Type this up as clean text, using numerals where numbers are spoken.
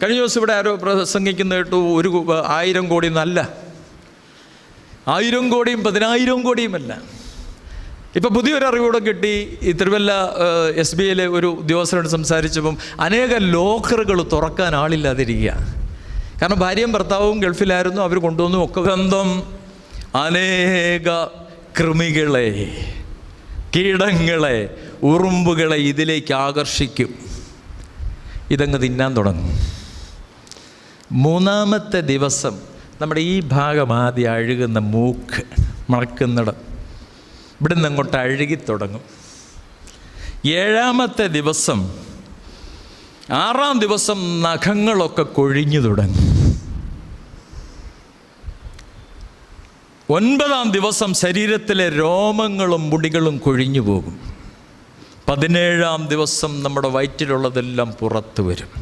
കഴിഞ്ഞ ദിവസം ഇവിടെ ആരോ പ്രസംഗിക്കുന്ന കേട്ടു 1,000 കോടി എന്നല്ല, 1,000 കോടിയും 10,000 കോടിയുമല്ല. ഇപ്പം പുതിയൊരു അറിവൂടെ കിട്ടി. ഈ തിരുവല്ല SBIയിലെ ഒരു ഉദ്യോഗസ്ഥരോട് സംസാരിച്ചപ്പം അനേക ലോക്കറുകൾ തുറക്കാൻ ആളില്ലാതിരിക്കുക. കാരണം ഭാര്യയും ഭർത്താവും ഗൾഫിലായിരുന്നു, അവർ കൊണ്ടുവന്നു ഒക്കെ. ബന്ധം അനേക കൃമികളെ, കീടങ്ങളെ, ഉറുമ്പുകളെ ഇതിലേക്ക് ആകർഷിക്കും. ഇതങ്ങ് തിന്നാൻ തുടങ്ങും. 3-ാമത്തെ ദിവസം നമ്മുടെ ഈ ഭാഗം ആദ്യം അഴുകുന്ന മൂക്ക് മണക്കുന്നിടം, ഇവിടെ നിന്ന് അങ്ങോട്ട് അഴുകിത്തുടങ്ങും. 7-ാമത്തെ ദിവസം, 6-ാം ദിവസം നഖങ്ങളൊക്കെ കൊഴിഞ്ഞു തുടങ്ങും. 9-ാം ദിവസം ശരീരത്തിലെ രോമങ്ങളും മുടികളും കൊഴിഞ്ഞു പോകും. 17-ാം ദിവസം നമ്മുടെ വയറ്റിലുള്ളതെല്ലാം പുറത്തു വരും.